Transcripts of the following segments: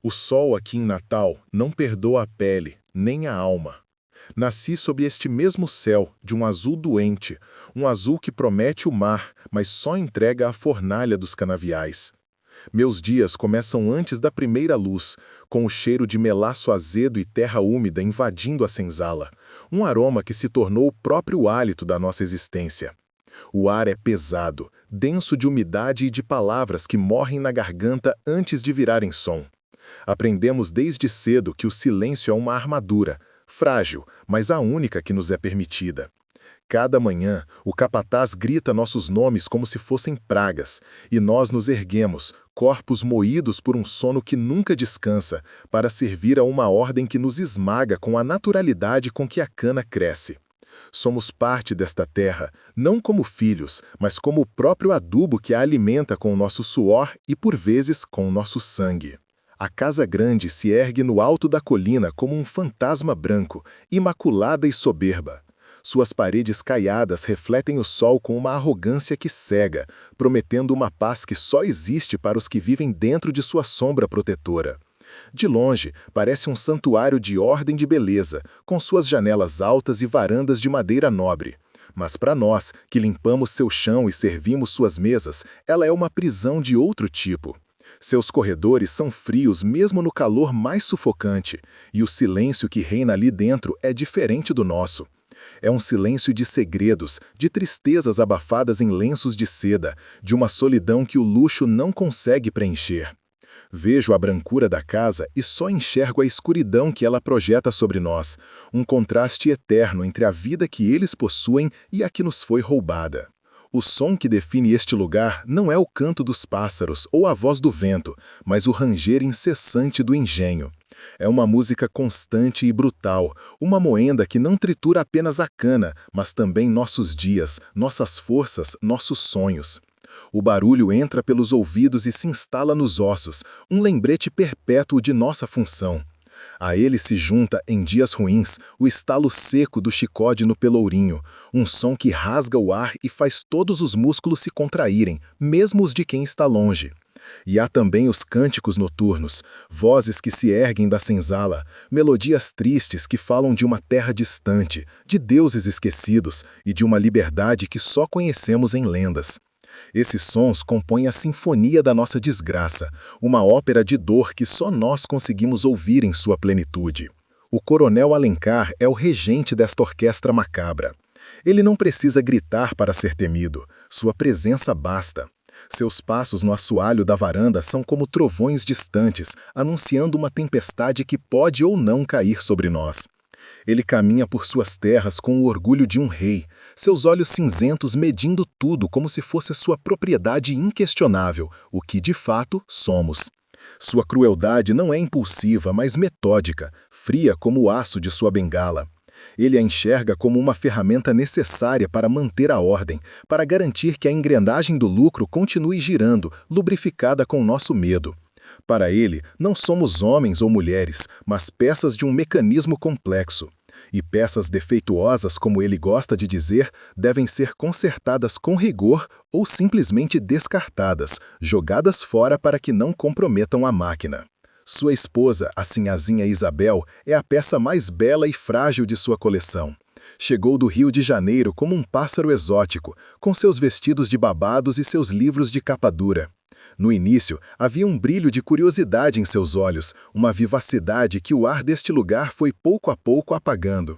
O sol aqui em Natal não perdoa a pele, nem a alma. Nasci sob este mesmo céu, de um azul doente, um azul que promete o mar, mas só entrega a fornalha dos canaviais. Meus dias começam antes da primeira luz, com o cheiro de melaço azedo e terra úmida invadindo a senzala, um aroma que se tornou o próprio hálito da nossa existência. O ar é pesado, denso de umidade e de palavras que morrem na garganta antes de virarem som. Aprendemos desde cedo que o silêncio é uma armadura, frágil, mas a única que nos é permitida. Cada manhã, o capataz grita nossos nomes como se fossem pragas, e nós nos erguemos, corpos moídos por um sono que nunca descansa, para servir a uma ordem que nos esmaga com a naturalidade com que a cana cresce. Somos parte desta terra, não como filhos, mas como o próprio adubo que a alimenta com o nosso suor e, por vezes, com o nosso sangue. A casa grande se ergue no alto da colina como um fantasma branco, imaculada e soberba. Suas paredes caiadas refletem o sol com uma arrogância que cega, prometendo uma paz que só existe para os que vivem dentro de sua sombra protetora. De longe, parece um santuário de ordem e de beleza, com suas janelas altas e varandas de madeira nobre. Mas para nós, que limpamos seu chão e servimos suas mesas, ela é uma prisão de outro tipo. Seus corredores são frios mesmo no calor mais sufocante, e o silêncio que reina ali dentro é diferente do nosso. É um silêncio de segredos, de tristezas abafadas em lenços de seda, de uma solidão que o luxo não consegue preencher. Vejo a brancura da casa e só enxergo a escuridão que ela projeta sobre nós, um contraste eterno entre a vida que eles possuem e a que nos foi roubada. O som que define este lugar não é o canto dos pássaros ou a voz do vento, mas o ranger incessante do engenho. É uma música constante e brutal, uma moenda que não tritura apenas a cana, mas também nossos dias, nossas forças, nossos sonhos. O barulho entra pelos ouvidos e se instala nos ossos, um lembrete perpétuo de nossa função. A ele se junta, em dias ruins, o estalo seco do chicote no pelourinho, um som que rasga o ar e faz todos os músculos se contraírem, mesmo os de quem está longe. E há também os cânticos noturnos, vozes que se erguem da senzala, melodias tristes que falam de uma terra distante, de deuses esquecidos e de uma liberdade que só conhecemos em lendas. Esses sons compõem a sinfonia da nossa desgraça, uma ópera de dor que só nós conseguimos ouvir em sua plenitude. O Coronel Alencar é o regente desta orquestra macabra. Ele não precisa gritar para ser temido, sua presença basta. Seus passos no assoalho da varanda são como trovões distantes, anunciando uma tempestade que pode ou não cair sobre nós. Ele caminha por suas terras com o orgulho de um rei, seus olhos cinzentos medindo tudo como se fosse sua propriedade inquestionável, o que de fato somos. Sua crueldade não é impulsiva, mas metódica, fria como o aço de sua bengala. Ele a enxerga como uma ferramenta necessária para manter a ordem, para garantir que a engrenagem do lucro continue girando, lubrificada com nosso medo. Para ele, não somos homens ou mulheres, mas peças de um mecanismo complexo. E peças defeituosas, como ele gosta de dizer, devem ser consertadas com rigor ou simplesmente descartadas, jogadas fora para que não comprometam a máquina. Sua esposa, a sinhazinha Isabel, é a peça mais bela e frágil de sua coleção. Chegou do Rio de Janeiro como um pássaro exótico, com seus vestidos de babados e seus livros de capa dura. No início, havia um brilho de curiosidade em seus olhos, uma vivacidade que o ar deste lugar foi pouco a pouco apagando.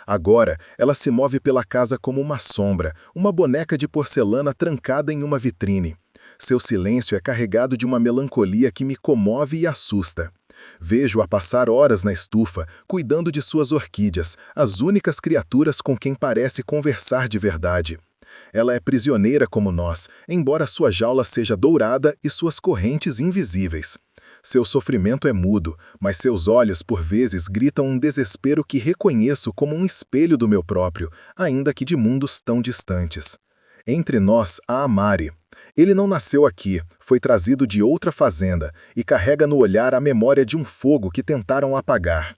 Agora, ela se move pela casa como uma sombra, uma boneca de porcelana trancada em uma vitrine. Seu silêncio é carregado de uma melancolia que me comove e assusta. Vejo-a passar horas na estufa, cuidando de suas orquídeas, as únicas criaturas com quem parece conversar de verdade. Ela é prisioneira como nós, embora sua jaula seja dourada e suas correntes invisíveis. Seu sofrimento é mudo, mas seus olhos por vezes gritam um desespero que reconheço como um espelho do meu próprio, ainda que de mundos tão distantes. Entre nós há Amari. Ele não nasceu aqui, foi trazido de outra fazenda e carrega no olhar a memória de um fogo que tentaram apagar.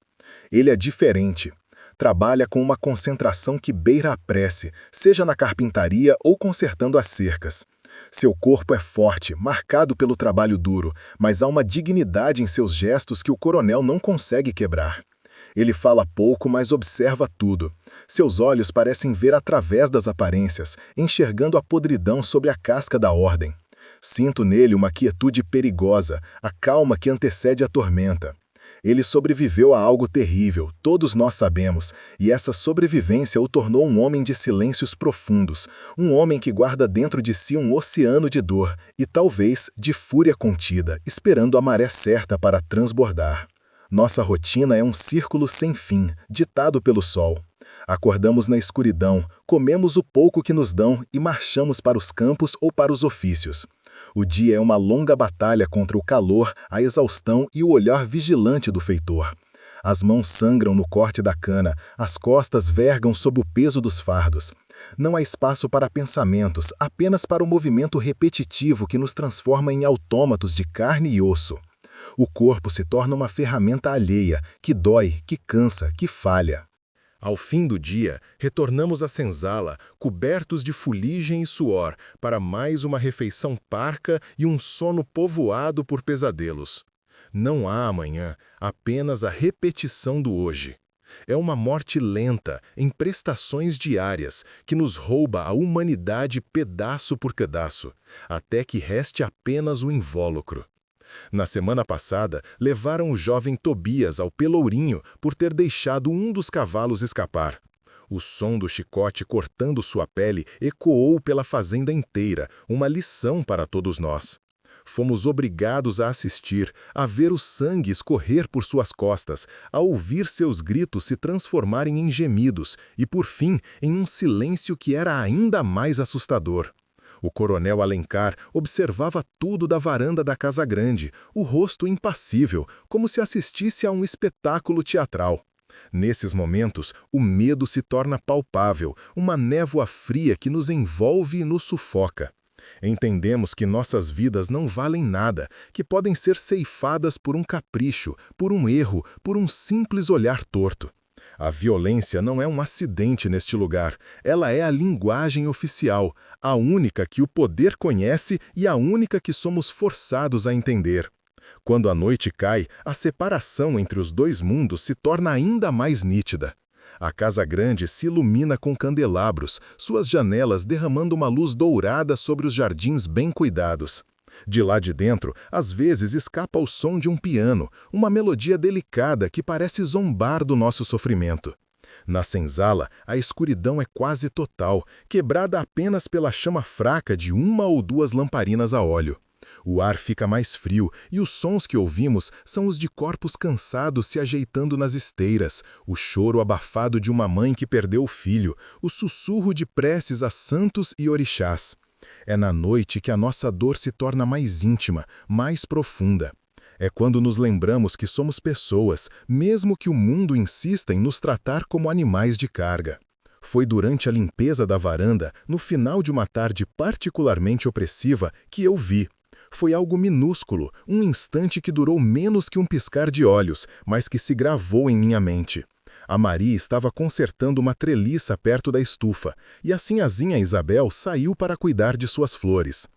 Ele é diferente. Trabalha com uma concentração que beira a prece, seja na carpintaria ou consertando as cercas. Seu corpo é forte, marcado pelo trabalho duro, mas há uma dignidade em seus gestos que o coronel não consegue quebrar. Ele fala pouco, mas observa tudo. Seus olhos parecem ver através das aparências, enxergando a podridão sobre a casca da ordem. Sinto nele uma quietude perigosa, a calma que antecede a tormenta. Ele sobreviveu a algo terrível, todos nós sabemos, e essa sobrevivência o tornou um homem de silêncios profundos, um homem que guarda dentro de si um oceano de dor e talvez de fúria contida, esperando a maré certa para transbordar. Nossa rotina é um círculo sem fim, ditado pelo sol. Acordamos na escuridão, comemos o pouco que nos dão e marchamos para os campos ou para os ofícios. O dia é uma longa batalha contra o calor, a exaustão e o olhar vigilante do feitor. As mãos sangram no corte da cana, as costas vergam sob o peso dos fardos. Não há espaço para pensamentos, apenas para o movimento repetitivo que nos transforma em autômatos de carne e osso. O corpo se torna uma ferramenta alheia, que dói, que cansa, que falha. Ao fim do dia, retornamos à senzala, cobertos de fuligem e suor, para mais uma refeição parca e um sono povoado por pesadelos. Não há amanhã, apenas a repetição do hoje. É uma morte lenta, em prestações diárias, que nos rouba a humanidade pedaço por pedaço, até que reste apenas o invólucro. Na semana passada, levaram o jovem Tobias ao Pelourinho por ter deixado um dos cavalos escapar. O som do chicote cortando sua pele ecoou pela fazenda inteira, uma lição para todos nós. Fomos obrigados a assistir, a ver o sangue escorrer por suas costas, a ouvir seus gritos se transformarem em gemidos e, por fim, em um silêncio que era ainda mais assustador. O coronel Alencar observava tudo da varanda da Casa Grande, o rosto impassível, como se assistisse a um espetáculo teatral. Nesses momentos, o medo se torna palpável, uma névoa fria que nos envolve e nos sufoca. Entendemos que nossas vidas não valem nada, que podem ser ceifadas por um capricho, por um erro, por um simples olhar torto. A violência não é um acidente neste lugar, ela é a linguagem oficial, a única que o poder conhece e a única que somos forçados a entender. Quando a noite cai, a separação entre os dois mundos se torna ainda mais nítida. A Casa Grande se ilumina com candelabros, suas janelas derramando uma luz dourada sobre os jardins bem cuidados. De lá de dentro, às vezes escapa o som de um piano, uma melodia delicada que parece zombar do nosso sofrimento. Na senzala, a escuridão é quase total, quebrada apenas pela chama fraca de uma ou duas lamparinas a óleo. O ar fica mais frio e os sons que ouvimos são os de corpos cansados se ajeitando nas esteiras, o choro abafado de uma mãe que perdeu o filho, o sussurro de preces a santos e orixás. É na noite que a nossa dor se torna mais íntima, mais profunda. É quando nos lembramos que somos pessoas, mesmo que o mundo insista em nos tratar como animais de carga. Foi durante a limpeza da varanda, no final de uma tarde particularmente opressiva, que eu vi. Foi algo minúsculo, um instante que durou menos que um piscar de olhos, mas que se gravou em minha mente. A Maria estava consertando uma treliça perto da estufa, e a sinhazinha Isabel saiu para cuidar de suas flores.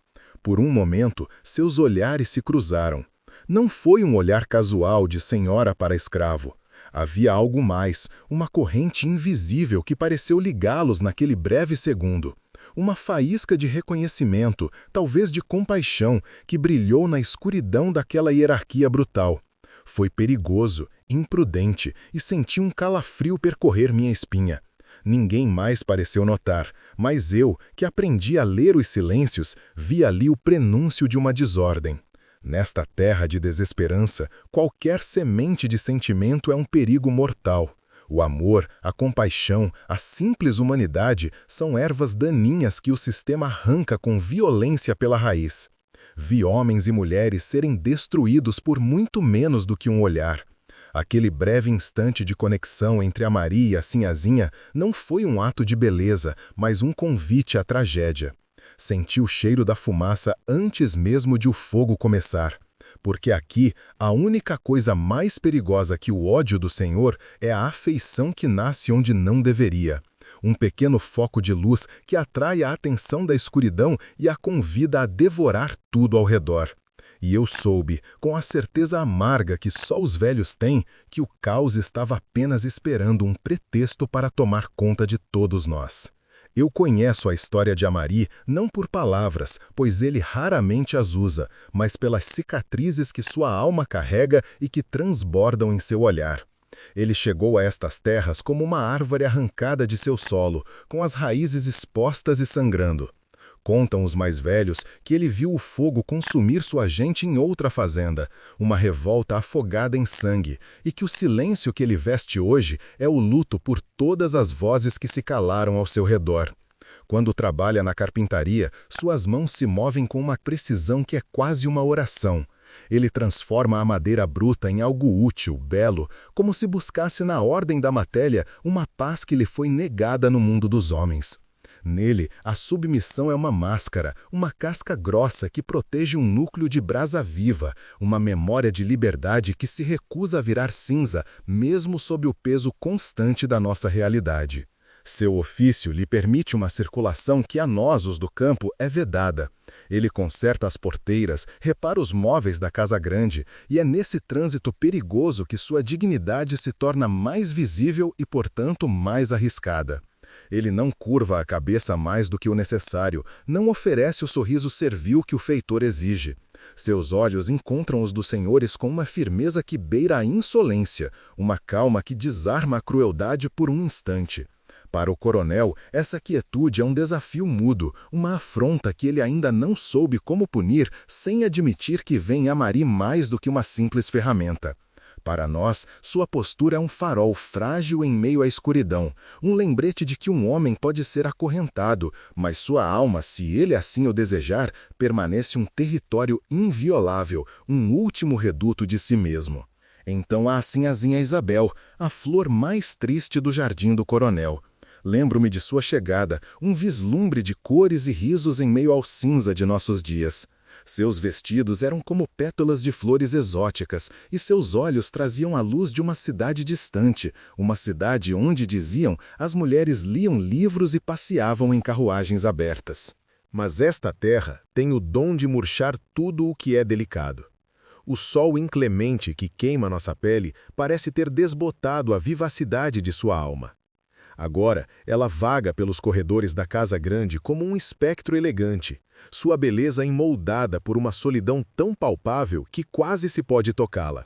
Por um momento, seus olhares se cruzaram. Não foi um olhar casual de senhora para escravo. Havia algo mais, uma corrente invisível que pareceu ligá-los naquele breve segundo. Uma faísca de reconhecimento, talvez de compaixão, que brilhou na escuridão daquela hierarquia brutal. Foi perigoso, imprudente, e senti um calafrio percorrer minha espinha. Ninguém mais pareceu notar, mas eu, que aprendi a ler os silêncios, vi ali o prenúncio de uma desordem. Nesta terra de desesperança, qualquer semente de sentimento é um perigo mortal. O amor, a compaixão, a simples humanidade são ervas daninhas que o sistema arranca com violência pela raiz. Vi homens e mulheres serem destruídos por muito menos do que um olhar. Aquele breve instante de conexão entre a Maria e a sinhazinha não foi um ato de beleza, mas um convite à tragédia. Senti o cheiro da fumaça antes mesmo de o fogo começar. Porque aqui, a única coisa mais perigosa que o ódio do Senhor é a afeição que nasce onde não deveria. Um pequeno foco de luz que atrai a atenção da escuridão e a convida a devorar tudo ao redor. E eu soube, com a certeza amarga que só os velhos têm, que o caos estava apenas esperando um pretexto para tomar conta de todos nós. Eu conheço a história de Amari não por palavras, pois ele raramente as usa, mas pelas cicatrizes que sua alma carrega e que transbordam em seu olhar. Ele chegou a estas terras como uma árvore arrancada de seu solo, com as raízes expostas e sangrando. Contam os mais velhos que ele viu o fogo consumir sua gente em outra fazenda, uma revolta afogada em sangue, e que o silêncio que ele veste hoje é o luto por todas as vozes que se calaram ao seu redor. Quando trabalha na carpintaria, suas mãos se movem com uma precisão que é quase uma oração. Ele transforma a madeira bruta em algo útil, belo, como se buscasse na ordem da matéria uma paz que lhe foi negada no mundo dos homens. Nele, a submissão é uma máscara, uma casca grossa que protege um núcleo de brasa viva, uma memória de liberdade que se recusa a virar cinza, mesmo sob o peso constante da nossa realidade. Seu ofício lhe permite uma circulação que a nós, os do campo, é vedada. Ele conserta as porteiras, repara os móveis da casa grande, e é nesse trânsito perigoso que sua dignidade se torna mais visível e, portanto, mais arriscada. Ele não curva a cabeça mais do que o necessário, não oferece o sorriso servil que o feitor exige. Seus olhos encontram os dos senhores com uma firmeza que beira a insolência, uma calma que desarma a crueldade por um instante. Para o coronel, essa quietude é um desafio mudo, uma afronta que ele ainda não soube como punir sem admitir que vem Amari mais do que uma simples ferramenta. Para nós, sua postura é um farol frágil em meio à escuridão, um lembrete de que um homem pode ser acorrentado, mas sua alma, se ele assim o desejar, permanece um território inviolável, um último reduto de si mesmo. Então há a sinhazinha Isabel, a flor mais triste do jardim do coronel. Lembro-me de sua chegada, um vislumbre de cores e risos em meio ao cinza de nossos dias. Seus vestidos eram como pétalas de flores exóticas, e seus olhos traziam a luz de uma cidade distante, uma cidade onde, diziam, as mulheres liam livros e passeavam em carruagens abertas. Mas esta terra tem o dom de murchar tudo o que é delicado. O sol inclemente que queima nossa pele parece ter desbotado a vivacidade de sua alma. Agora, ela vaga pelos corredores da casa grande como um espectro elegante, sua beleza emoldada por uma solidão tão palpável que quase se pode tocá-la.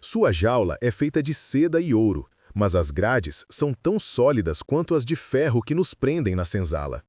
Sua jaula é feita de seda e ouro, mas as grades são tão sólidas quanto as de ferro que nos prendem na senzala.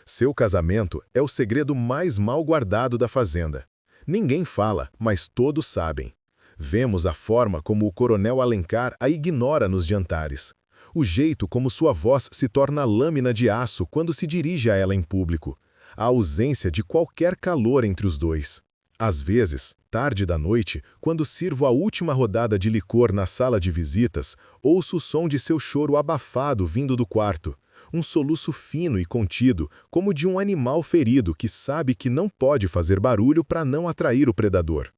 Seu casamento é o segredo mais mal guardado da fazenda. Ninguém fala, mas todos sabem. Vemos a forma como o coronel Alencar a ignora nos jantares. O jeito como sua voz se torna lâmina de aço quando se dirige a ela em público. A ausência de qualquer calor entre os dois. Às vezes, tarde da noite, quando sirvo a última rodada de licor na sala de visitas, ouço o som de seu choro abafado vindo do quarto. Um soluço fino e contido, como de um animal ferido que sabe que não pode fazer barulho para não atrair o predador.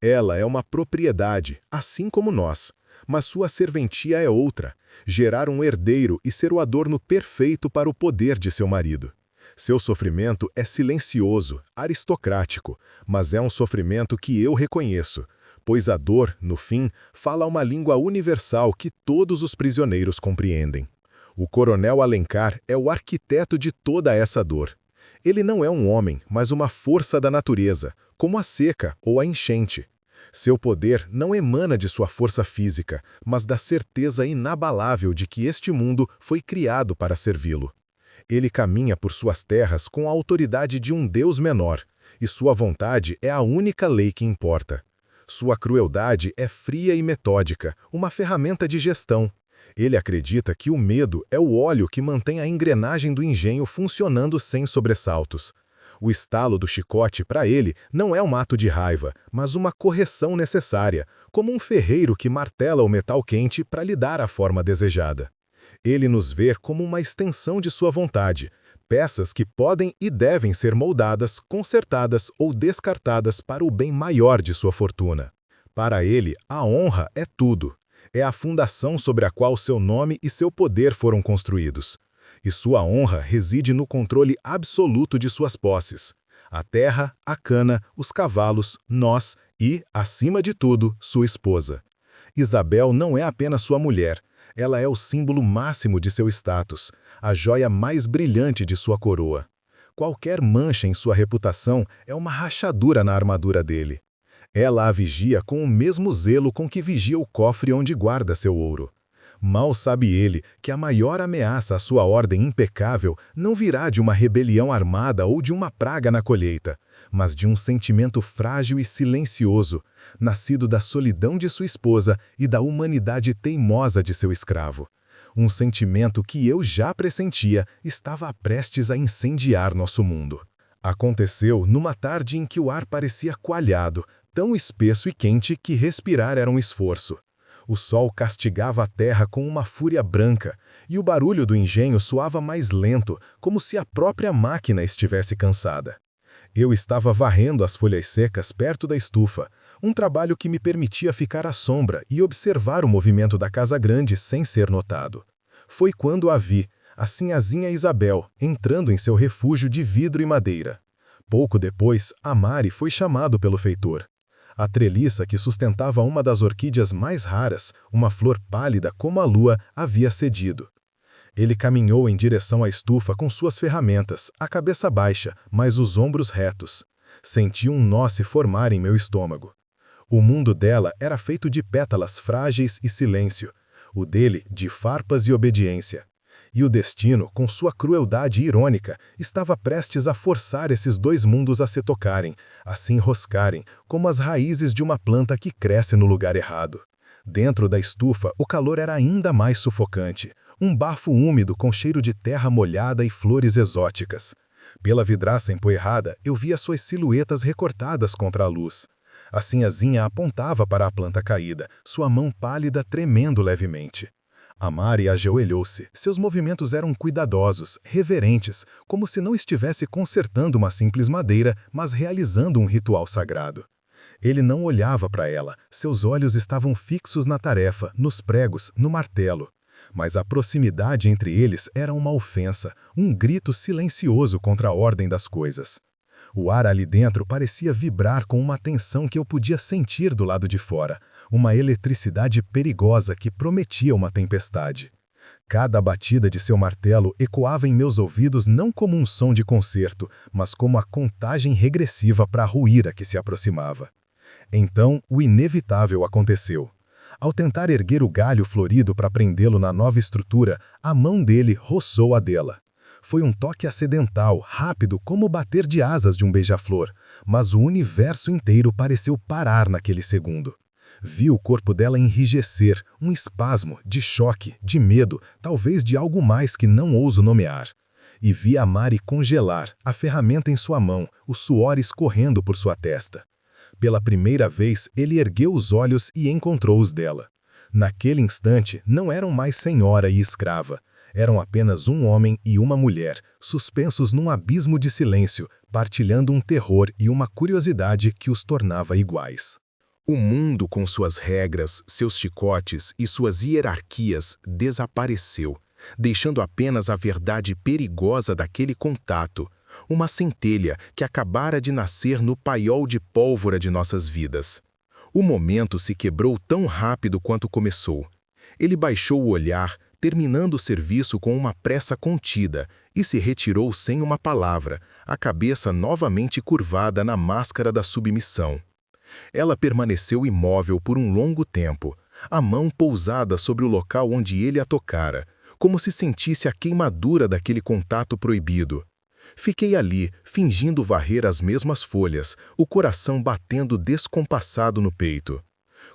Ela é uma propriedade, assim como nós. Mas sua serventia é outra, gerar um herdeiro e ser o adorno perfeito para o poder de seu marido. Seu sofrimento é silencioso, aristocrático, mas é um sofrimento que eu reconheço, pois a dor, no fim, fala uma língua universal que todos os prisioneiros compreendem. O coronel Alencar é o arquiteto de toda essa dor. Ele não é um homem, mas uma força da natureza, como a seca ou a enchente. Seu poder não emana de sua força física, mas da certeza inabalável de que este mundo foi criado para servi-lo. Ele caminha por suas terras com a autoridade de um Deus menor, e sua vontade é a única lei que importa. Sua crueldade é fria e metódica, uma ferramenta de gestão. Ele acredita que o medo é o óleo que mantém a engrenagem do engenho funcionando sem sobressaltos. O estalo do chicote, para ele, não é um ato de raiva, mas uma correção necessária, como um ferreiro que martela o metal quente para lhe dar a forma desejada. Ele nos vê como uma extensão de sua vontade, peças que podem e devem ser moldadas, consertadas ou descartadas para o bem maior de sua fortuna. Para ele, a honra é tudo. É a fundação sobre a qual seu nome e seu poder foram construídos. e sua honra reside no controle absoluto de suas posses. A terra, a cana, os cavalos, nós e, acima de tudo, sua esposa. Isabel não é apenas sua mulher, ela é o símbolo máximo de seu status, a joia mais brilhante de sua coroa. Qualquer mancha em sua reputação é uma rachadura na armadura dele. Ela a vigia com o mesmo zelo com que vigia o cofre onde guarda seu ouro. Mal sabe ele que a maior ameaça à sua ordem impecável não virá de uma rebelião armada ou de uma praga na colheita, mas de um sentimento frágil e silencioso, nascido da solidão de sua esposa e da humanidade teimosa de seu escravo. Um sentimento que eu já pressentia estava prestes a incendiar nosso mundo. Aconteceu numa tarde em que o ar parecia coalhado, tão espesso e quente que respirar era um esforço. O sol castigava a terra com uma fúria branca, e o barulho do engenho soava mais lento, como se a própria máquina estivesse cansada. Eu estava varrendo as folhas secas perto da estufa, um trabalho que me permitia ficar à sombra e observar o movimento da casa grande sem ser notado. Foi quando a vi, a sinhazinha Isabel, entrando em seu refúgio de vidro e madeira. Pouco depois, Amari foi chamado pelo feitor. A treliça que sustentava uma das orquídeas mais raras, uma flor pálida como a lua, havia cedido. Ele caminhou em direção à estufa com suas ferramentas, a cabeça baixa, mas os ombros retos. Senti um nó se formar em meu estômago. O mundo dela era feito de pétalas frágeis e silêncio, o dele de farpas e obediência. E o destino, com sua crueldade irônica, estava prestes a forçar esses dois mundos a se tocarem, a se enroscarem, como as raízes de uma planta que cresce no lugar errado. Dentro da estufa, o calor era ainda mais sufocante, um bafo úmido com cheiro de terra molhada e flores exóticas. Pela vidraça empoeirada, eu via suas silhuetas recortadas contra a luz. A sinhazinha apontava para a planta caída, sua mão pálida tremendo levemente. Amari ajoelhou-se. Seus movimentos eram cuidadosos, reverentes, como se não estivesse consertando uma simples madeira, mas realizando um ritual sagrado. Ele não olhava para ela, seus olhos estavam fixos na tarefa, nos pregos, no martelo. Mas a proximidade entre eles era uma ofensa, um grito silencioso contra a ordem das coisas. O ar ali dentro parecia vibrar com uma tensão que eu podia sentir do lado de fora, uma eletricidade perigosa que prometia uma tempestade. Cada batida de seu martelo ecoava em meus ouvidos não como um som de concerto, mas como a contagem regressiva para a ruína que se aproximava. Então, o inevitável aconteceu. Ao tentar erguer o galho florido para prendê-lo na nova estrutura, a mão dele roçou a dela. Foi um toque acidental, rápido como o bater de asas de um beija-flor, mas o universo inteiro pareceu parar naquele segundo. Vi o corpo dela enrijecer, um espasmo, de choque, de medo, talvez de algo mais que não ouso nomear. E vi a Mari congelar, a ferramenta em sua mão, o suor escorrendo por sua testa. Pela primeira vez, ele ergueu os olhos e encontrou os dela. Naquele instante, não eram mais senhora e escrava. Eram apenas um homem e uma mulher, suspensos num abismo de silêncio, partilhando um terror e uma curiosidade que os tornava iguais. O mundo, com suas regras, seus chicotes e suas hierarquias, desapareceu, deixando apenas a verdade perigosa daquele contato, uma centelha que acabara de nascer no paiol de pólvora de nossas vidas. O momento se quebrou tão rápido quanto começou. Ele baixou o olhar, terminando o serviço com uma pressa contida, e se retirou sem uma palavra, a cabeça novamente curvada na máscara da submissão. Ela permaneceu imóvel por um longo tempo, a mão pousada sobre o local onde ele a tocara, como se sentisse a queimadura daquele contato proibido. Fiquei ali, fingindo varrer as mesmas folhas, o coração batendo descompassado no peito.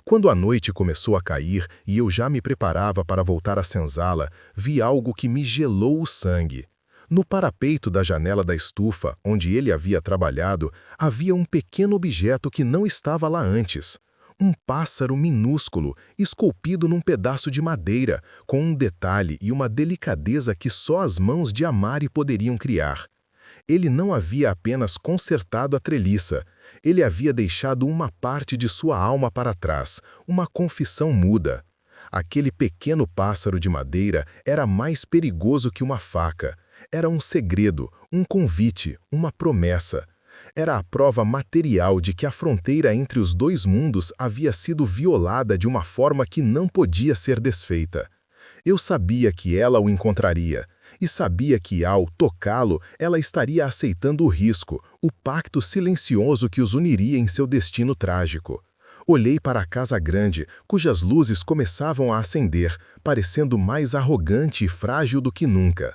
Quando a noite começou a cair e eu já me preparava para voltar à senzala, vi algo que me gelou o sangue. No parapeito da janela da estufa, onde ele havia trabalhado, havia um pequeno objeto que não estava lá antes. Um pássaro minúsculo, esculpido num pedaço de madeira, com um detalhe e uma delicadeza que só as mãos de Amari poderiam criar. Ele não havia apenas consertado a treliça, ele havia deixado uma parte de sua alma para trás, uma confissão muda. Aquele pequeno pássaro de madeira era mais perigoso que uma faca. Era um segredo, um convite, uma promessa. Era a prova material de que a fronteira entre os dois mundos havia sido violada de uma forma que não podia ser desfeita. Eu sabia que ela o encontraria, e sabia que, ao tocá-lo, ela estaria aceitando o risco, o pacto silencioso que os uniria em seu destino trágico. Olhei para a casa grande, cujas luzes começavam a acender, parecendo mais arrogante e frágil do que nunca.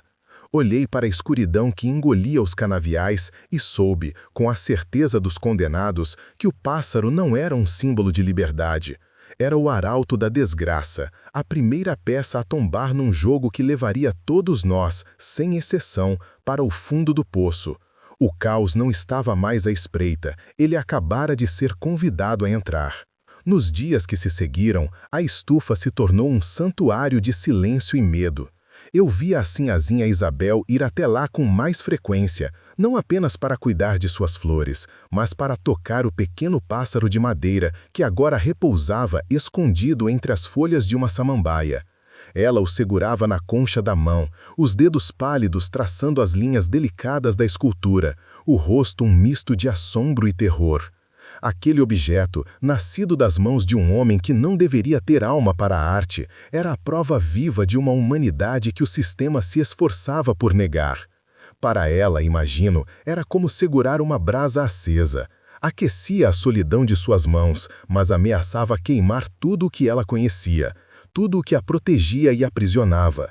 Olhei para a escuridão que engolia os canaviais e soube, com a certeza dos condenados, que o pássaro não era um símbolo de liberdade. Era o arauto da desgraça, a primeira peça a tombar num jogo que levaria todos nós, sem exceção, para o fundo do poço. O caos não estava mais à espreita, ele acabara de ser convidado a entrar. Nos dias que se seguiram, a estufa se tornou um santuário de silêncio e medo. Eu via a sinhazinha Isabel ir até lá com mais frequência, não apenas para cuidar de suas flores, mas para tocar o pequeno pássaro de madeira que agora repousava escondido entre as folhas de uma samambaia. Ela o segurava na concha da mão, os dedos pálidos traçando as linhas delicadas da escultura, o rosto um misto de assombro e terror. Aquele objeto, nascido das mãos de um homem que não deveria ter alma para a arte, era a prova viva de uma humanidade que o sistema se esforçava por negar. Para ela, imagino, era como segurar uma brasa acesa. Aquecia a solidão de suas mãos, mas ameaçava queimar tudo o que ela conhecia, tudo o que a protegia e aprisionava.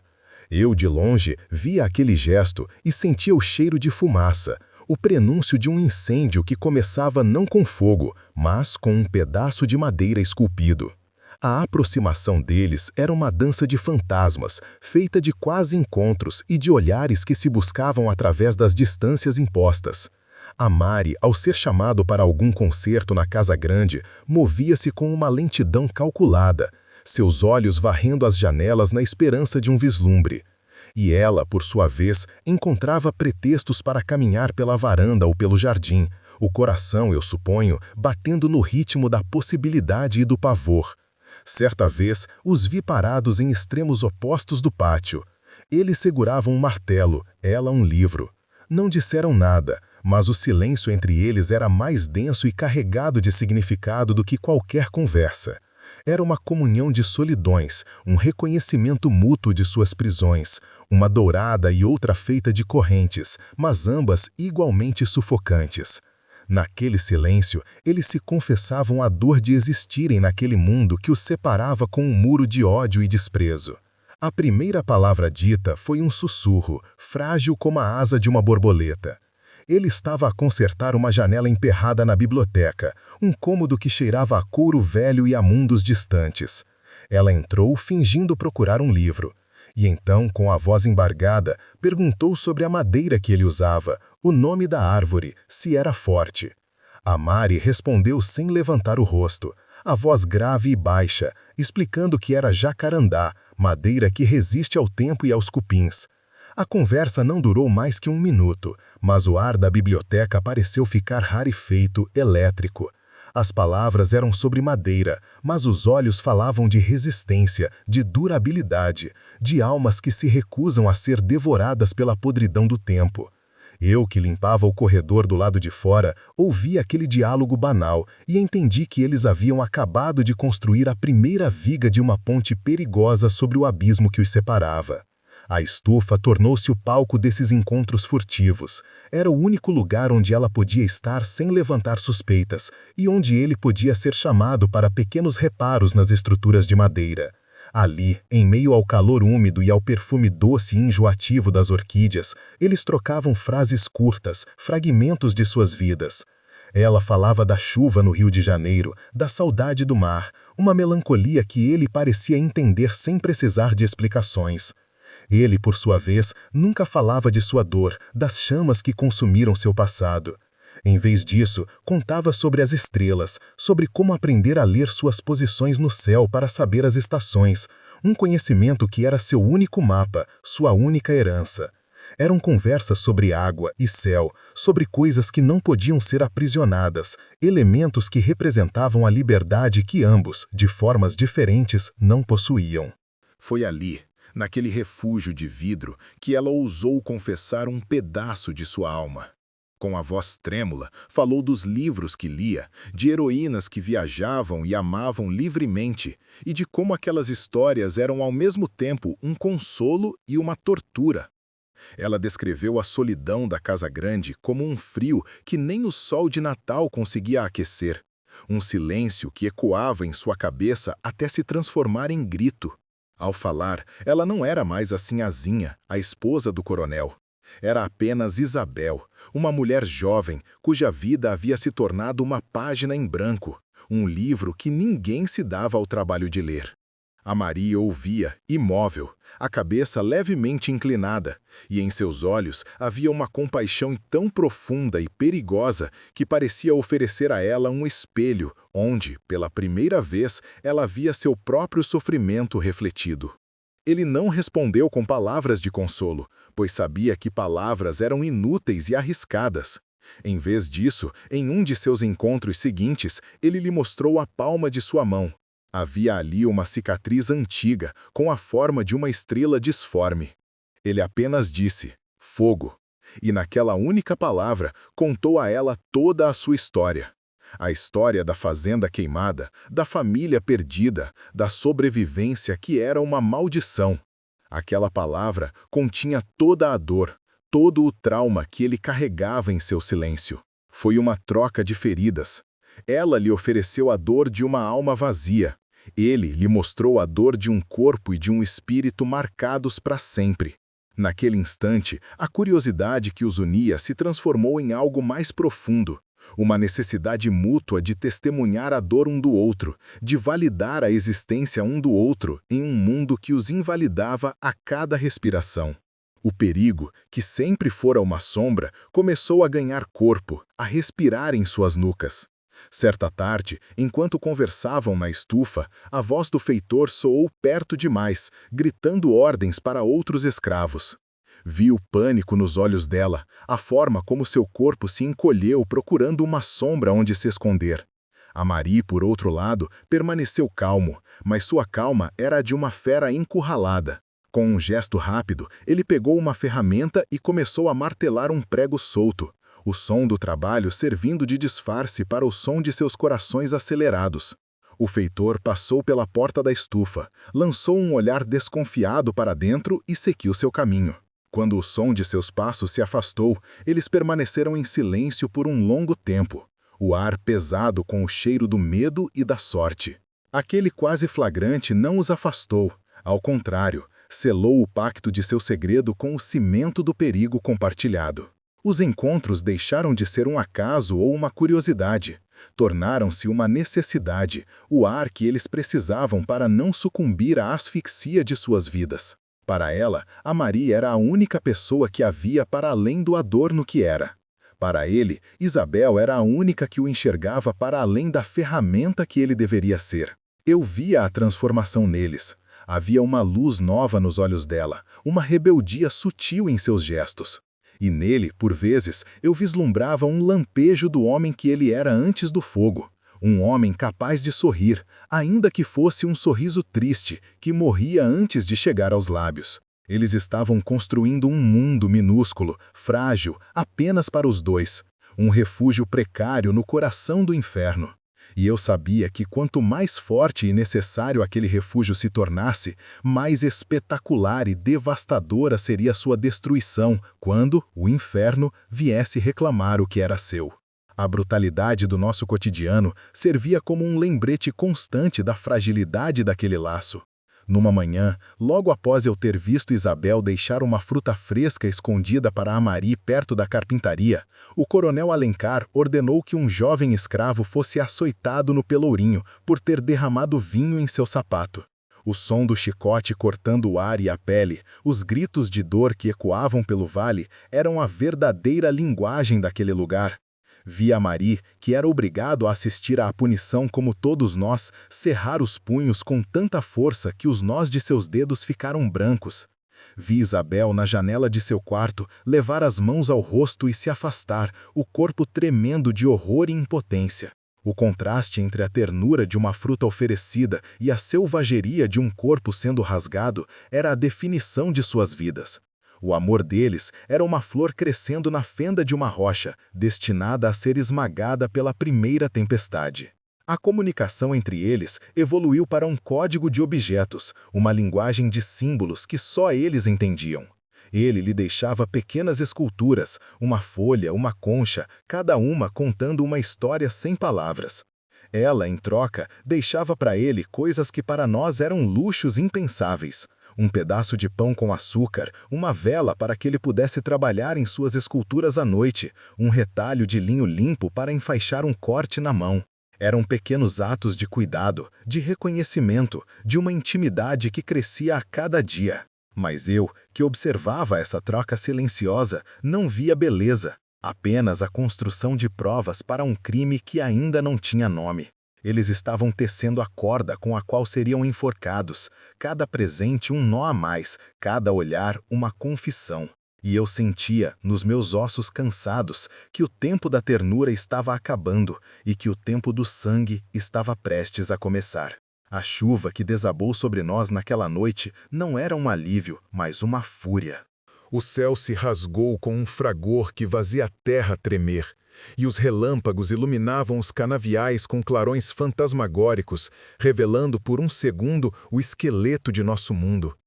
Eu, de longe, via aquele gesto e sentia o cheiro de fumaça, o prenúncio de um incêndio que começava não com fogo, mas com um pedaço de madeira esculpido. A aproximação deles era uma dança de fantasmas, feita de quase encontros e de olhares que se buscavam através das distâncias impostas. A Mari, ao ser chamado para algum concerto na casa grande, movia-se com uma lentidão calculada, seus olhos varrendo as janelas na esperança de um vislumbre. E ela, por sua vez, encontrava pretextos para caminhar pela varanda ou pelo jardim, o coração, eu suponho, batendo no ritmo da possibilidade e do pavor. Certa vez, os vi parados em extremos opostos do pátio. Eles seguravam um martelo, ela um livro. Não disseram nada, mas o silêncio entre eles era mais denso e carregado de significado do que qualquer conversa. Era uma comunhão de solidões, um reconhecimento mútuo de suas prisões, uma dourada e outra feita de correntes, mas ambas igualmente sufocantes. Naquele silêncio, eles se confessavam a dor de existirem naquele mundo que os separava com um muro de ódio e desprezo. A primeira palavra dita foi um sussurro, frágil como a asa de uma borboleta. Ele estava a consertar uma janela emperrada na biblioteca, um cômodo que cheirava a couro velho e a mundos distantes. Ela entrou fingindo procurar um livro. E então, com a voz embargada, perguntou sobre a madeira que ele usava, o nome da árvore, se era forte. A Mari respondeu sem levantar o rosto, a voz grave e baixa, explicando que era jacarandá, madeira que resiste ao tempo e aos cupins. A conversa não durou mais que 1 minuto, mas o ar da biblioteca pareceu ficar rarefeito, elétrico. As palavras eram sobre madeira, mas os olhos falavam de resistência, de durabilidade, de almas que se recusam a ser devoradas pela podridão do tempo. Eu, que limpava o corredor do lado de fora, ouvi aquele diálogo banal e entendi que eles haviam acabado de construir a primeira viga de uma ponte perigosa sobre o abismo que os separava. A estufa tornou-se o palco desses encontros furtivos. Era o único lugar onde ela podia estar sem levantar suspeitas e onde ele podia ser chamado para pequenos reparos nas estruturas de madeira. Ali, em meio ao calor úmido e ao perfume doce e enjoativo das orquídeas, eles trocavam frases curtas, fragmentos de suas vidas. Ela falava da chuva no Rio de Janeiro, da saudade do mar, uma melancolia que ele parecia entender sem precisar de explicações. Ele, por sua vez, nunca falava de sua dor, das chamas que consumiram seu passado. Em vez disso, contava sobre as estrelas, sobre como aprender a ler suas posições no céu para saber as estações, um conhecimento que era seu único mapa, sua única herança. Eram conversas sobre água e céu, sobre coisas que não podiam ser aprisionadas, elementos que representavam a liberdade que ambos, de formas diferentes, não possuíam. Foi ali, naquele refúgio de vidro, que ela ousou confessar um pedaço de sua alma. Com a voz trêmula, falou dos livros que lia, de heroínas que viajavam e amavam livremente, e de como aquelas histórias eram ao mesmo tempo um consolo e uma tortura. Ela descreveu a solidão da casa grande como um frio que nem o sol de Natal conseguia aquecer, um silêncio que ecoava em sua cabeça até se transformar em grito. Ao falar, ela não era mais a Sinhazinha, a esposa do coronel. Era apenas Isabel, uma mulher jovem cuja vida havia se tornado uma página em branco, um livro que ninguém se dava ao trabalho de ler. A Maria ouvia, imóvel, a cabeça levemente inclinada, e em seus olhos havia uma compaixão tão profunda e perigosa que parecia oferecer a ela um espelho onde, pela primeira vez, ela via seu próprio sofrimento refletido. Ele não respondeu com palavras de consolo, pois sabia que palavras eram inúteis e arriscadas. Em vez disso, em um de seus encontros seguintes, ele lhe mostrou a palma de sua mão. Havia ali uma cicatriz antiga, com a forma de uma estrela disforme. Ele apenas disse, fogo, e naquela única palavra contou a ela toda a sua história. A história da fazenda queimada, da família perdida, da sobrevivência que era uma maldição. Aquela palavra continha toda a dor, todo o trauma que ele carregava em seu silêncio. Foi uma troca de feridas. Ela lhe ofereceu a dor de uma alma vazia. Ele lhe mostrou a dor de um corpo e de um espírito marcados para sempre. Naquele instante, a curiosidade que os unia se transformou em algo mais profundo. Uma necessidade mútua de testemunhar a dor um do outro, de validar a existência um do outro em um mundo que os invalidava a cada respiração. O perigo, que sempre fora uma sombra, começou a ganhar corpo, a respirar em suas nucas. Certa tarde, enquanto conversavam na estufa, a voz do feitor soou perto demais, gritando ordens para outros escravos. Vi o pânico nos olhos dela, a forma como seu corpo se encolheu procurando uma sombra onde se esconder. A Marie, por outro lado, permaneceu calmo, mas sua calma era a de uma fera encurralada. Com um gesto rápido, ele pegou uma ferramenta e começou a martelar um prego solto, o som do trabalho servindo de disfarce para o som de seus corações acelerados. O feitor passou pela porta da estufa, lançou um olhar desconfiado para dentro e seguiu seu caminho. Quando o som de seus passos se afastou, eles permaneceram em silêncio por um longo tempo, o ar pesado com o cheiro do medo e da sorte. Aquele quase flagrante não os afastou, ao contrário, selou o pacto de seu segredo com o cimento do perigo compartilhado. Os encontros deixaram de ser um acaso ou uma curiosidade, tornaram-se uma necessidade, o ar que eles precisavam para não sucumbir à asfixia de suas vidas. Para ela, a Marie era a única pessoa que havia para além do adorno que era. Para ele, Isabel era a única que o enxergava para além da ferramenta que ele deveria ser. Eu via a transformação neles. Havia uma luz nova nos olhos dela, uma rebeldia sutil em seus gestos. E nele, por vezes, eu vislumbrava um lampejo do homem que ele era antes do fogo. Um homem capaz de sorrir, ainda que fosse um sorriso triste, que morria antes de chegar aos lábios. Eles estavam construindo um mundo minúsculo, frágil, apenas para os dois. Um refúgio precário no coração do inferno. E eu sabia que quanto mais forte e necessário aquele refúgio se tornasse, mais espetacular e devastadora seria sua destruição quando o inferno viesse reclamar o que era seu. A brutalidade do nosso cotidiano servia como um lembrete constante da fragilidade daquele laço. Numa manhã, logo após eu ter visto Isabel deixar uma fruta fresca escondida para a Marie perto da carpintaria, o coronel Alencar ordenou que um jovem escravo fosse açoitado no pelourinho por ter derramado vinho em seu sapato. O som do chicote cortando o ar e a pele, os gritos de dor que ecoavam pelo vale, eram a verdadeira linguagem daquele lugar. Vi a Marie, que era obrigado a assistir à punição como todos nós, cerrar os punhos com tanta força que os nós de seus dedos ficaram brancos. Vi Isabel na janela de seu quarto levar as mãos ao rosto e se afastar, o corpo tremendo de horror e impotência. O contraste entre a ternura de uma fruta oferecida e a selvageria de um corpo sendo rasgado era a definição de suas vidas. O amor deles era uma flor crescendo na fenda de uma rocha, destinada a ser esmagada pela primeira tempestade. A comunicação entre eles evoluiu para um código de objetos, uma linguagem de símbolos que só eles entendiam. Ele lhe deixava pequenas esculturas, uma folha, uma concha, cada uma contando uma história sem palavras. Ela, em troca, deixava para ele coisas que para nós eram luxos impensáveis. Um pedaço de pão com açúcar, uma vela para que ele pudesse trabalhar em suas esculturas à noite, um retalho de linho limpo para enfaixar um corte na mão. Eram pequenos atos de cuidado, de reconhecimento, de uma intimidade que crescia a cada dia. Mas eu, que observava essa troca silenciosa, não via beleza, apenas a construção de provas para um crime que ainda não tinha nome. Eles estavam tecendo a corda com a qual seriam enforcados, cada presente um nó a mais, cada olhar uma confissão. E eu sentia, nos meus ossos cansados, que o tempo da ternura estava acabando e que o tempo do sangue estava prestes a começar. A chuva que desabou sobre nós naquela noite não era um alívio, mas uma fúria. O céu se rasgou com um fragor que fazia a terra tremer, e os relâmpagos iluminavam os canaviais com clarões fantasmagóricos, revelando por um segundo o esqueleto de nosso mundo.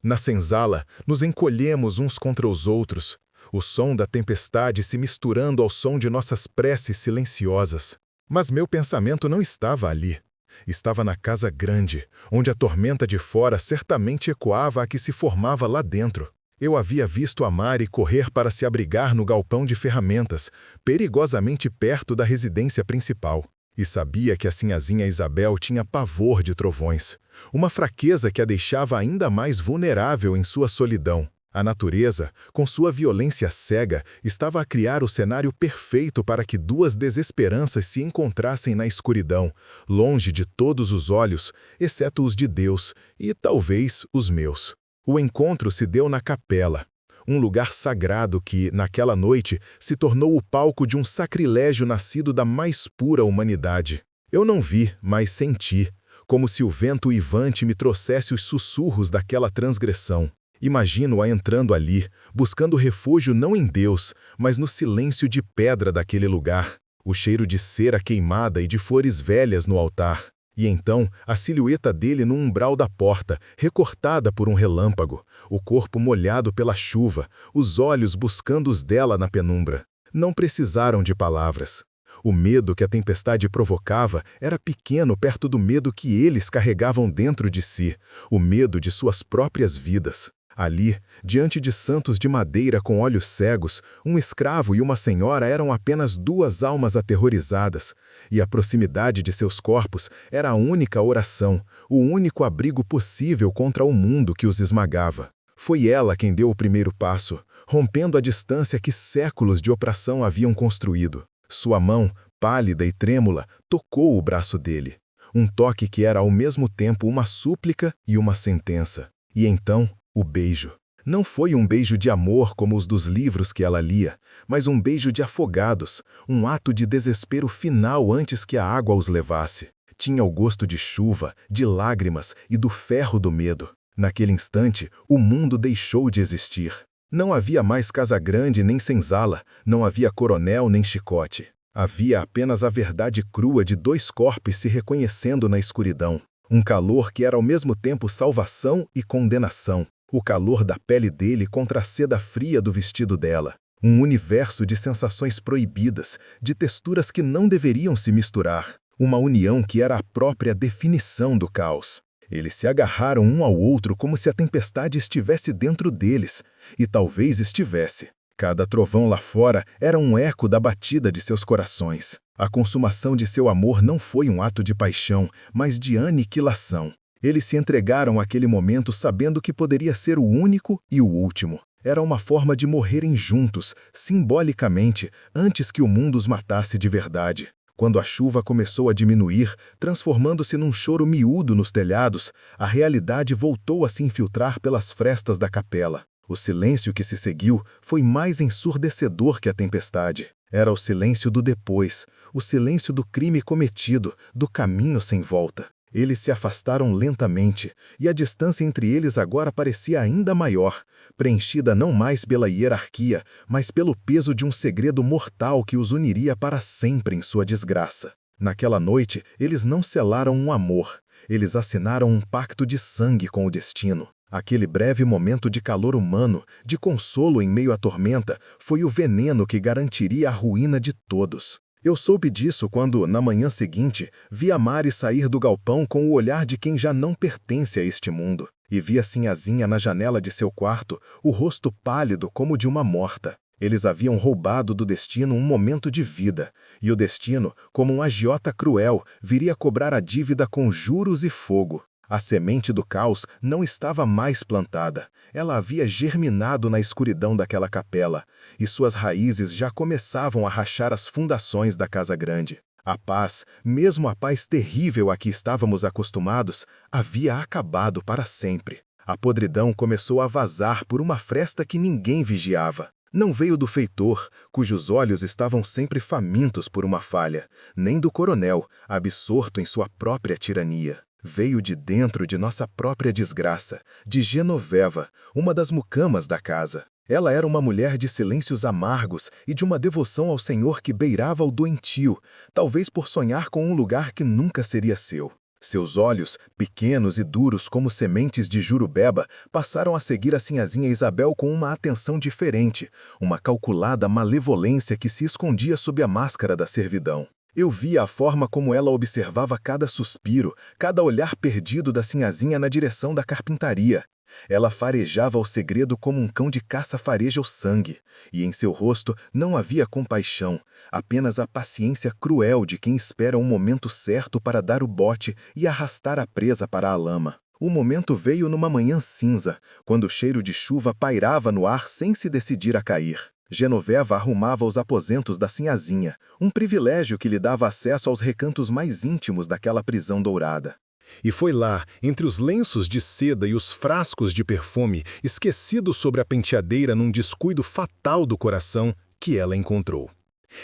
Na senzala, nos encolhemos uns contra os outros, o som da tempestade se misturando ao som de nossas preces silenciosas. Mas meu pensamento não estava ali. Estava na casa grande, onde a tormenta de fora certamente ecoava a que se formava lá dentro. Eu havia visto a Mari correr para se abrigar no galpão de ferramentas, perigosamente perto da residência principal. E sabia que a sinhazinha Isabel tinha pavor de trovões, uma fraqueza que a deixava ainda mais vulnerável em sua solidão. A natureza, com sua violência cega, estava a criar o cenário perfeito para que duas desesperanças se encontrassem na escuridão, longe de todos os olhos, exceto os de Deus e, talvez, os meus. O encontro se deu na capela, um lugar sagrado que, naquela noite, se tornou o palco de um sacrilégio nascido da mais pura humanidade. Eu não vi, mas senti, como se o vento uivante me trouxesse os sussurros daquela transgressão. Imagino-a entrando ali, buscando refúgio não em Deus, mas no silêncio de pedra daquele lugar, o cheiro de cera queimada e de flores velhas no altar. E então, a silhueta dele no umbral da porta, recortada por um relâmpago, o corpo molhado pela chuva, os olhos buscando os dela na penumbra. Não precisaram de palavras. O medo que a tempestade provocava era pequeno perto do medo que eles carregavam dentro de si, o medo de suas próprias vidas. Ali, diante de santos de madeira com olhos cegos, um escravo e uma senhora eram apenas duas almas aterrorizadas, e a proximidade de seus corpos era a única oração, o único abrigo possível contra o mundo que os esmagava. Foi ela quem deu o primeiro passo, rompendo a distância que séculos de opressão haviam construído. Sua mão, pálida e trêmula, tocou o braço dele. Um toque que era ao mesmo tempo uma súplica e uma sentença. E então, o beijo. Não foi um beijo de amor como os dos livros que ela lia, mas um beijo de afogados, um ato de desespero final antes que a água os levasse. Tinha o gosto de chuva, de lágrimas e do ferro do medo. Naquele instante, o mundo deixou de existir. Não havia mais Casa Grande nem senzala, não havia coronel nem chicote. Havia apenas a verdade crua de dois corpos se reconhecendo na escuridão. Um calor que era ao mesmo tempo salvação e condenação. O calor da pele dele contra a seda fria do vestido dela. Um universo de sensações proibidas, de texturas que não deveriam se misturar. Uma união que era a própria definição do caos. Eles se agarraram um ao outro como se a tempestade estivesse dentro deles. E talvez estivesse. Cada trovão lá fora era um eco da batida de seus corações. A consumação de seu amor não foi um ato de paixão, mas de aniquilação. Eles se entregaram àquele momento sabendo que poderia ser o único e o último. Era uma forma de morrerem juntos, simbolicamente, antes que o mundo os matasse de verdade. Quando a chuva começou a diminuir, transformando-se num choro miúdo nos telhados, a realidade voltou a se infiltrar pelas frestas da capela. O silêncio que se seguiu foi mais ensurdecedor que a tempestade. Era o silêncio do depois, o silêncio do crime cometido, do caminho sem volta. Eles se afastaram lentamente, e a distância entre eles agora parecia ainda maior, preenchida não mais pela hierarquia, mas pelo peso de um segredo mortal que os uniria para sempre em sua desgraça. Naquela noite, eles não selaram um amor, eles assinaram um pacto de sangue com o destino. Aquele breve momento de calor humano, de consolo em meio à tormenta, foi o veneno que garantiria a ruína de todos. Eu soube disso quando, na manhã seguinte, vi a Mari sair do galpão com o olhar de quem já não pertence a este mundo, e vi a Sinhazinha na janela de seu quarto, o rosto pálido como de uma morta. Eles haviam roubado do destino um momento de vida, e o destino, como um agiota cruel, viria cobrar a dívida com juros e fogo. A semente do caos não estava mais plantada. Ela havia germinado na escuridão daquela capela, e suas raízes já começavam a rachar as fundações da casa grande. A paz, mesmo a paz terrível a que estávamos acostumados, havia acabado para sempre. A podridão começou a vazar por uma fresta que ninguém vigiava. Não veio do feitor, cujos olhos estavam sempre famintos por uma falha, nem do coronel, absorto em sua própria tirania. Veio de dentro de nossa própria desgraça, de Genoveva, uma das mucamas da casa. Ela era uma mulher de silêncios amargos e de uma devoção ao Senhor que beirava o doentio, talvez por sonhar com um lugar que nunca seria seu. Seus olhos, pequenos e duros como sementes de jurubeba, passaram a seguir a Sinhazinha Isabel com uma atenção diferente, uma calculada malevolência que se escondia sob a máscara da servidão. Eu via a forma como ela observava cada suspiro, cada olhar perdido da Sinhazinha na direção da carpintaria. Ela farejava o segredo como um cão de caça fareja o sangue, e em seu rosto não havia compaixão, apenas a paciência cruel de quem espera um momento certo para dar o bote e arrastar a presa para a lama. O momento veio numa manhã cinza, quando o cheiro de chuva pairava no ar sem se decidir a cair. Genoveva arrumava os aposentos da Sinhazinha, um privilégio que lhe dava acesso aos recantos mais íntimos daquela prisão dourada. E foi lá, entre os lenços de seda e os frascos de perfume, esquecidos sobre a penteadeira num descuido fatal do coração, que ela encontrou.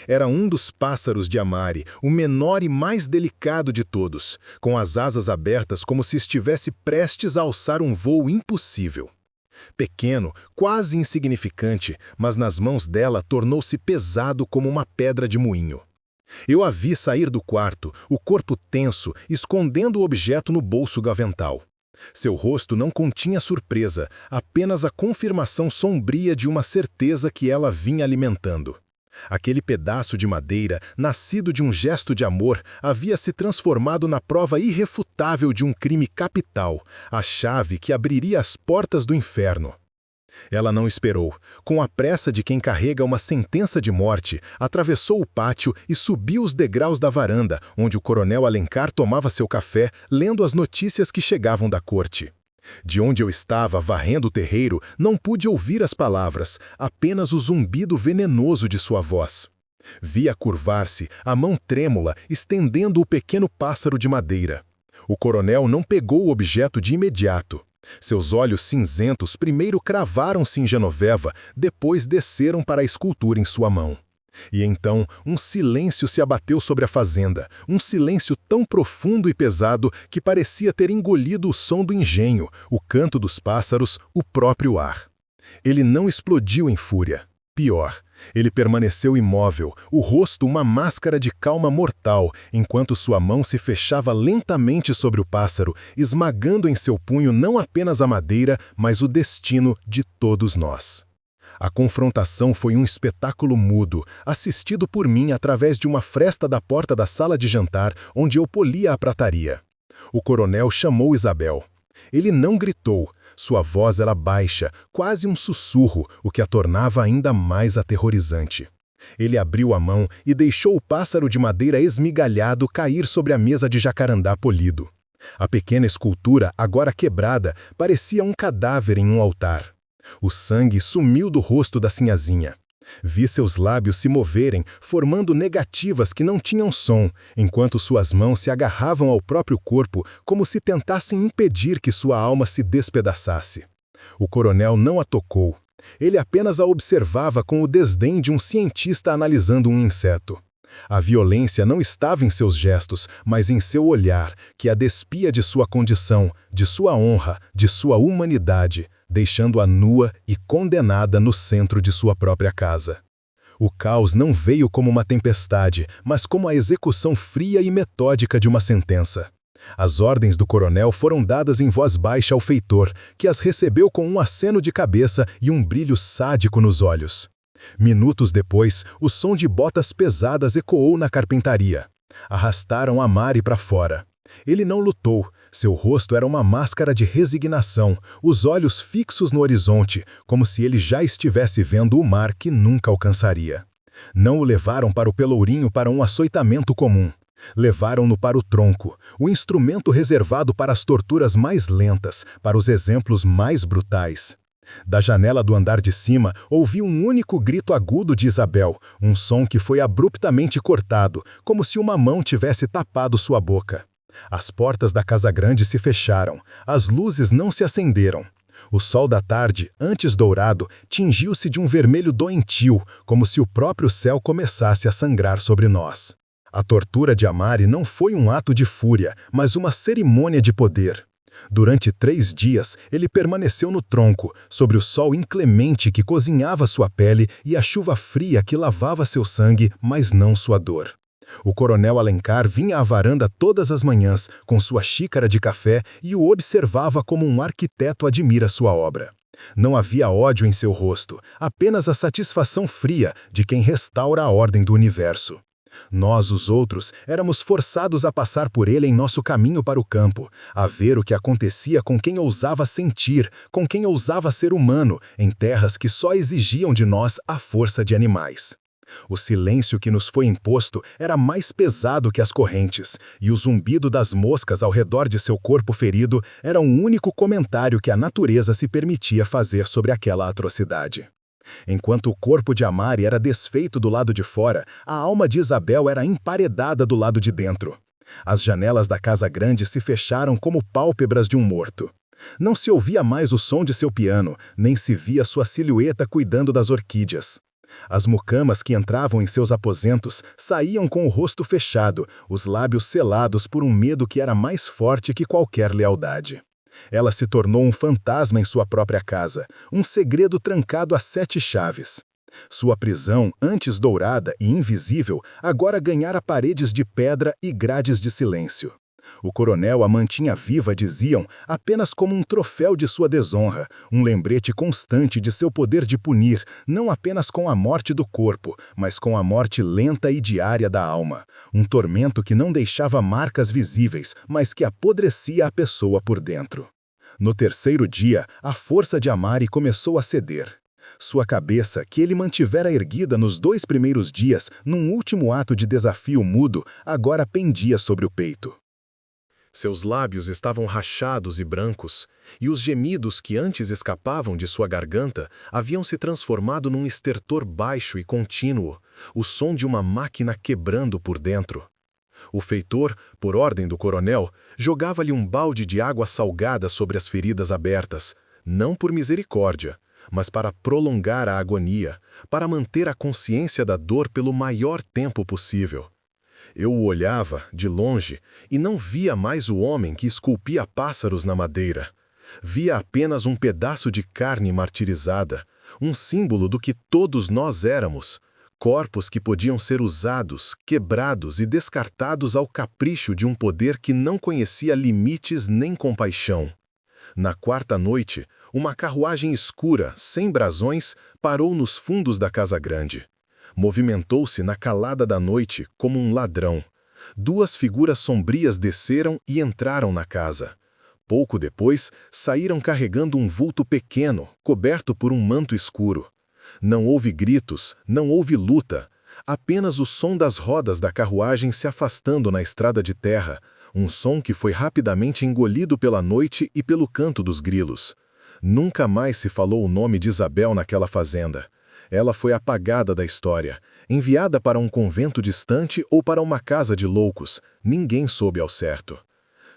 Era um dos pássaros de Amari, o menor e mais delicado de todos, com as asas abertas como se estivesse prestes a alçar um voo impossível. Pequeno, quase insignificante, mas nas mãos dela tornou-se pesado como uma pedra de moinho. Eu a vi sair do quarto, o corpo tenso, escondendo o objeto no bolso do avental. Seu rosto não continha surpresa, apenas a confirmação sombria de uma certeza que ela vinha alimentando. Aquele pedaço de madeira, nascido de um gesto de amor, havia se transformado na prova irrefutável de um crime capital, a chave que abriria as portas do inferno. Ela não esperou. Com a pressa de quem carrega uma sentença de morte, atravessou o pátio e subiu os degraus da varanda, onde o coronel Alencar tomava seu café, lendo as notícias que chegavam da corte. De onde eu estava, varrendo o terreiro, não pude ouvir as palavras, apenas o zumbido venenoso de sua voz. Vi-a curvar-se, a mão trêmula, estendendo o pequeno pássaro de madeira. O coronel não pegou o objeto de imediato. Seus olhos cinzentos primeiro cravaram-se em Genoveva, depois desceram para a escultura em sua mão. E então um silêncio se abateu sobre a fazenda, um silêncio tão profundo e pesado que parecia ter engolido o som do engenho, o canto dos pássaros, o próprio ar. Ele não explodiu em fúria. Pior, ele permaneceu imóvel, o rosto uma máscara de calma mortal, enquanto sua mão se fechava lentamente sobre o pássaro, esmagando em seu punho não apenas a madeira, mas o destino de todos nós. A confrontação foi um espetáculo mudo, assistido por mim através de uma fresta da porta da sala de jantar, onde eu polia a prataria. O coronel chamou Isabel. Ele não gritou. Sua voz era baixa, quase um sussurro, o que a tornava ainda mais aterrorizante. Ele abriu a mão e deixou o pássaro de madeira esmigalhado cair sobre a mesa de jacarandá polido. A pequena escultura, agora quebrada, parecia um cadáver em um altar. O sangue sumiu do rosto da Sinhazinha. Vi seus lábios se moverem, formando negativas que não tinham som, enquanto suas mãos se agarravam ao próprio corpo como se tentassem impedir que sua alma se despedaçasse. O coronel não a tocou. Ele apenas a observava com o desdém de um cientista analisando um inseto. A violência não estava em seus gestos, mas em seu olhar, que a despia de sua condição, de sua honra, de sua humanidade, deixando-a nua e condenada no centro de sua própria casa. O caos não veio como uma tempestade, mas como a execução fria e metódica de uma sentença. As ordens do coronel foram dadas em voz baixa ao feitor, que as recebeu com um aceno de cabeça e um brilho sádico nos olhos. Minutos depois, o som de botas pesadas ecoou na carpintaria. Arrastaram Amari para fora. Ele não lutou. Seu rosto era uma máscara de resignação, os olhos fixos no horizonte, como se ele já estivesse vendo o mar que nunca alcançaria. Não o levaram para o pelourinho para um açoitamento comum. Levaram-no para o tronco, o instrumento reservado para as torturas mais lentas, para os exemplos mais brutais. Da janela do andar de cima, ouvi um único grito agudo de Isabel, um som que foi abruptamente cortado, como se uma mão tivesse tapado sua boca. As portas da casa grande se fecharam, as luzes não se acenderam. O sol da tarde, antes dourado, tingiu-se de um vermelho doentio, como se o próprio céu começasse a sangrar sobre nós. A tortura de Amari não foi um ato de fúria, mas uma cerimônia de poder. Durante 3 dias, ele permaneceu no tronco, sobre o sol inclemente que cozinhava sua pele e a chuva fria que lavava seu sangue, mas não sua dor. O coronel Alencar vinha à varanda todas as manhãs, com sua xícara de café, e o observava como um arquiteto admira sua obra. Não havia ódio em seu rosto, apenas a satisfação fria de quem restaura a ordem do universo. Nós, os outros, éramos forçados a passar por ele em nosso caminho para o campo, a ver o que acontecia com quem ousava sentir, com quem ousava ser humano, em terras que só exigiam de nós a força de animais. O silêncio que nos foi imposto era mais pesado que as correntes, e o zumbido das moscas ao redor de seu corpo ferido era o único comentário que a natureza se permitia fazer sobre aquela atrocidade. Enquanto o corpo de Amari era desfeito do lado de fora, a alma de Isabel era emparedada do lado de dentro. As janelas da casa grande se fecharam como pálpebras de um morto. Não se ouvia mais o som de seu piano, nem se via sua silhueta cuidando das orquídeas. As mucamas que entravam em seus aposentos saíam com o rosto fechado, os lábios selados por um medo que era mais forte que qualquer lealdade. Ela se tornou um fantasma em sua própria casa, um segredo trancado a 7 chaves. Sua prisão, antes dourada e invisível, agora ganhara paredes de pedra e grades de silêncio. O coronel a mantinha viva, diziam, apenas como um troféu de sua desonra, um lembrete constante de seu poder de punir, não apenas com a morte do corpo, mas com a morte lenta e diária da alma, um tormento que não deixava marcas visíveis, mas que apodrecia a pessoa por dentro. No 3º dia, a força de Amari começou a ceder. Sua cabeça, que ele mantivera erguida nos 2 primeiros dias, num último ato de desafio mudo, agora pendia sobre o peito. Seus lábios estavam rachados e brancos, e os gemidos que antes escapavam de sua garganta haviam se transformado num estertor baixo e contínuo, o som de uma máquina quebrando por dentro. O feitor, por ordem do coronel, jogava-lhe um balde de água salgada sobre as feridas abertas, não por misericórdia, mas para prolongar a agonia, para manter a consciência da dor pelo maior tempo possível. Eu o olhava, de longe, e não via mais o homem que esculpia pássaros na madeira. Via apenas um pedaço de carne martirizada, um símbolo do que todos nós éramos, corpos que podiam ser usados, quebrados e descartados ao capricho de um poder que não conhecia limites nem compaixão. Na 4ª noite, uma carruagem escura, sem brasões, parou nos fundos da casa grande. Movimentou-se na calada da noite como um ladrão. 2 figuras sombrias desceram e entraram na casa. Pouco depois, saíram carregando um vulto pequeno, coberto por um manto escuro. Não houve gritos, não houve luta, apenas o som das rodas da carruagem se afastando na estrada de terra, um som que foi rapidamente engolido pela noite e pelo canto dos grilos. Nunca mais se falou o nome de Isabel naquela fazenda. Ela foi apagada da história, enviada para um convento distante ou para uma casa de loucos, ninguém soube ao certo.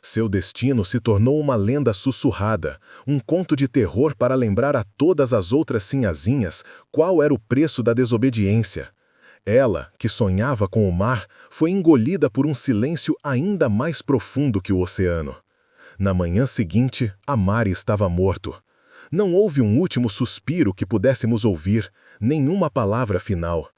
Seu destino se tornou uma lenda sussurrada, um conto de terror para lembrar a todas as outras sinhazinhas qual era o preço da desobediência. Ela, que sonhava com o mar, foi engolida por um silêncio ainda mais profundo que o oceano. Na manhã seguinte, Amari estava morto. Não houve um último suspiro que pudéssemos ouvir, nenhuma palavra final.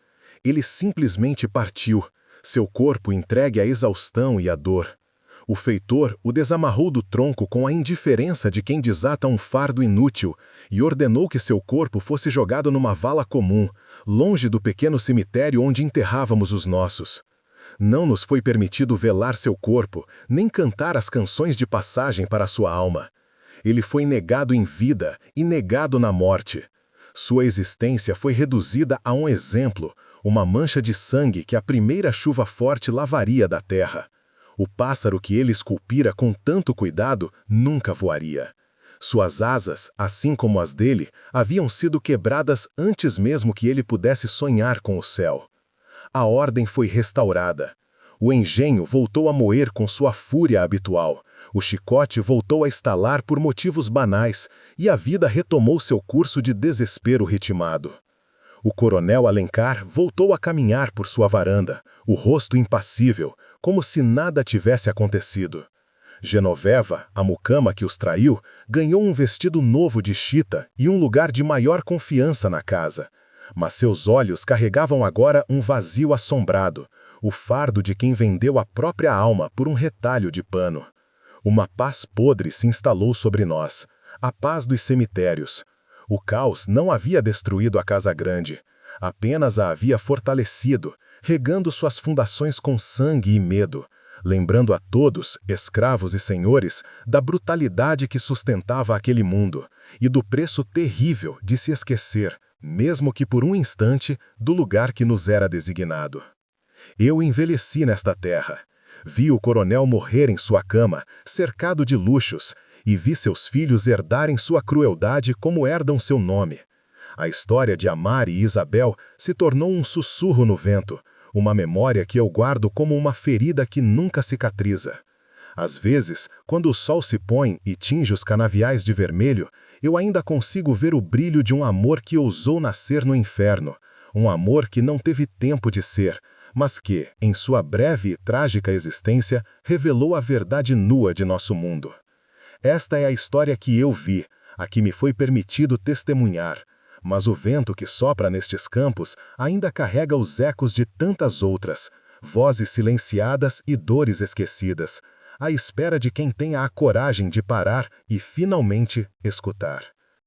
Ele simplesmente partiu, seu corpo entregue à exaustão e à dor. O feitor o desamarrou do tronco com a indiferença de quem desata um fardo inútil e ordenou que seu corpo fosse jogado numa vala comum, longe do pequeno cemitério onde enterrávamos os nossos. Não nos foi permitido velar seu corpo, nem cantar as canções de passagem para sua alma. Ele foi negado em vida e negado na morte. Sua existência foi reduzida a um exemplo, uma mancha de sangue que a primeira chuva forte lavaria da terra. O pássaro que ele esculpira com tanto cuidado nunca voaria. Suas asas, assim como as dele, haviam sido quebradas antes mesmo que ele pudesse sonhar com o céu. A ordem foi restaurada. O engenho voltou a moer com sua fúria habitual. O chicote voltou a estalar por motivos banais e a vida retomou seu curso de desespero ritmado. O coronel Alencar voltou a caminhar por sua varanda, o rosto impassível, como se nada tivesse acontecido. Genoveva, a mucama que os traiu, ganhou um vestido novo de chita e um lugar de maior confiança na casa. Mas seus olhos carregavam agora um vazio assombrado, o fardo de quem vendeu a própria alma por um retalho de pano. Uma paz podre se instalou sobre nós, a paz dos cemitérios. O caos não havia destruído a casa grande, apenas a havia fortalecido, regando suas fundações com sangue e medo, lembrando a todos, escravos e senhores, da brutalidade que sustentava aquele mundo e do preço terrível de se esquecer, mesmo que por um instante, do lugar que nos era designado. Eu envelheci nesta terra. Vi o coronel morrer em sua cama, cercado de luxos, e vi seus filhos herdarem sua crueldade como herdam seu nome. A história de Amari e Isabel se tornou um sussurro no vento, uma memória que eu guardo como uma ferida que nunca cicatriza. Às vezes, quando o sol se põe e tinge os canaviais de vermelho, eu ainda consigo ver o brilho de um amor que ousou nascer no inferno, um amor que não teve tempo de ser, mas que, em sua breve e trágica existência, revelou a verdade nua de nosso mundo. Esta é a história que eu vi, a que me foi permitido testemunhar, mas o vento que sopra nestes campos ainda carrega os ecos de tantas outras, vozes silenciadas e dores esquecidas, à espera de quem tenha a coragem de parar e finalmente escutar.